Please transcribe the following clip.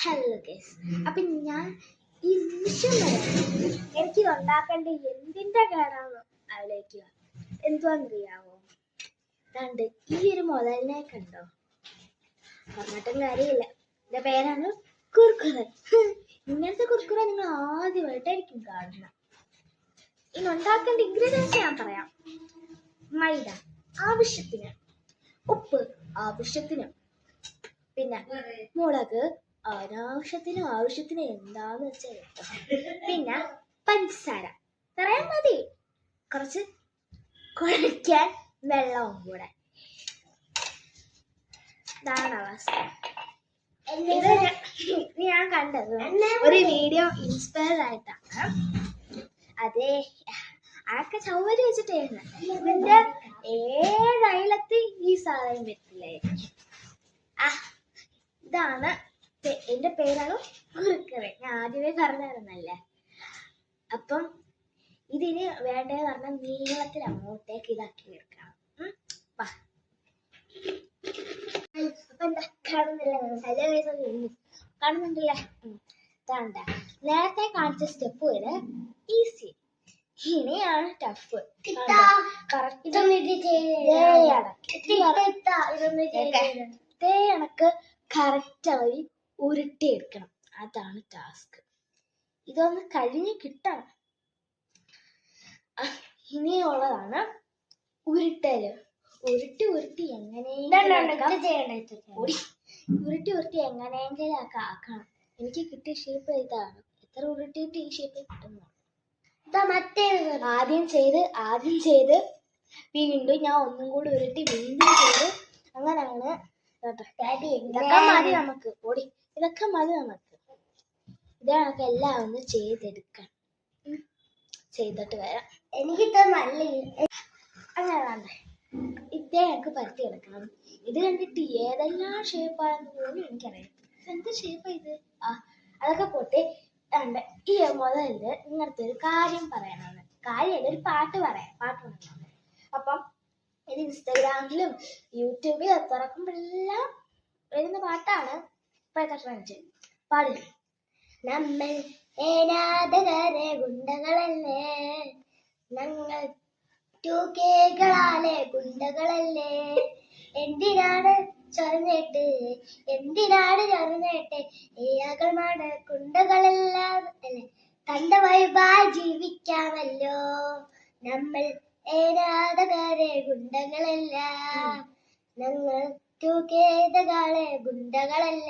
Hello guys, അപ്പൊ ഞാൻ ഈ നിമിഷം വരെ എനിക്ക് ഉണ്ടാക്കേണ്ട എന്തിന്റെ കേടാന്ന് ആലോചിക്കുക. എന്തുവാന്നറിയാവോ? കണ്ട് ഈ ഒരു മുതലിനെ കണ്ടോ? പറഞ്ഞിട്ടും കാര്യമില്ല. എന്റെ പേരാണ് കുർക്കുറെ. ഇങ്ങനത്തെ കുർക്കുറെ നിങ്ങൾ ആദ്യമായിട്ടായിരിക്കും കാണുന്നത്. ഇനി ഉണ്ടാക്കേണ്ട ഇൻഗ്രീഡിയൻസ് ഞാൻ പറയാം. മൈദ ആവശ്യത്തിന്, ഉപ്പ് ആവശ്യത്തിന്, പിന്നെ മുളക് ആവശ്യത്തിന് എന്താന്ന് വെച്ചാൽ, പിന്നെ പഞ്ചസാര പറയാൻ മതി, കുറച്ച് കുഴയ്ക്കാൻ വെള്ളവും കൂടെ. ഇതാണ് അവസ്ഥ. ഇത് ഞാൻ കണ്ടത് ഒരു വീഡിയോ ഇൻസ്പയർ ആയിട്ടാണ്. അതെ, ആക്കെ ചവര് വെച്ചിട്ടായിരുന്നു. ഇതിന്റെ 7 അയലത്ത് ഈ സാധനം വെച്ചില്ലായിരിക്കും. ഇതാണ് എന്റെ പേരാണ് കുർക്കുറെ. ഞാൻ ആദ്യമേ പറഞ്ഞായിരുന്നല്ലേ. അപ്പം ഇതിന് വേണ്ടതെന്ന് പറഞ്ഞാൽ നീളത്തിൽ അങ്ങോട്ടേക്ക് ഇതാക്കി എടുക്കണം. അപ്പൊ എന്താ കാണുന്നില്ല? കാണുന്നുണ്ടല്ലേ? ഇതാണ്ട നേരത്തെ കാണിച്ച സ്റ്റെപ്പ് വരെ ഈസി. ഇനിയാണ് ടഫ്. കണക്ക് കറക്റ്റ് അവര് ഉരുട്ടിയെടുക്കണം. അതാണ് ടാസ്ക്. ഇതൊന്ന് കഴിഞ്ഞ് കിട്ടണം. ഇനിയുള്ളതാണ് ഉരുട്ടല്. ഉരുട്ടി എങ്ങനെയെങ്കിലും ആക്കണം. എനിക്ക് കിട്ടിയ ഷേപ്പ് ഇതാണ്. എത്ര ഉരുട്ടിയിട്ട് ഈ ഷേപ്പ് കിട്ടുന്നു. ആദ്യം ചെയ്ത് വീണ്ടും ഞാൻ ഒന്നും കൂടി ഉരുട്ടി വീണ്ടും ചെയ്ത് അങ്ങനെയാണ്. ഇതൊക്കെ മതി നമുക്ക്. ഇതൊക്കെ എല്ലാം ഒന്ന് ചെയ്തെടുക്കാം. ചെയ്തിട്ട് വരാം. എനിക്കിത്ര നല്ല അങ്ങനെ വേണ്ടേ. ഇതേ എനിക്ക് പരത്തിയെടുക്കണം. ഇത് കണ്ടിട്ട് ഏതെല്ലാം ഷേപ്പാണെന്ന് പോലും എനിക്കറിയാം. എന്ത് ഷേപ്പാ ഇത്? അതൊക്കെ പോട്ടെ. ഈ മുതലില് ഇങ്ങനത്തെ ഒരു കാര്യം പറയണമെന്ന്. കാര്യമല്ല, ഒരു പാട്ട് പറയണം. അപ്പം ഇത് ഇൻസ്റ്റാഗ്രാമിലും യൂട്യൂബിലും തുറക്കുമ്പോഴെല്ലാം വരുന്ന പാട്ടാണ്. ഇപ്പോഴത്തെ ട്രെൻഡ്. പാടില്ല. നമ്മൾ ഏനാഥകരെ ഗുണ്ടകളല്ലേ, ഞങ്ങൾ 2Kകളാലെ ഗുണ്ടകളല്ലേ, എന്തിനാണ് ചൊറഞ്ഞേട്ട് ഏയാകൾമാണ് ഗുണ്ടകളെല്ലാം അല്ലെ, കണ്ട വൈബായി ജീവിക്കാമല്ലോ. നമ്മൾ ഏനാഥകരെ ഗുണ്ടകളല്ല, ഞങ്ങൾ 2Kകളെ ഗുണ്ടകളല്ല.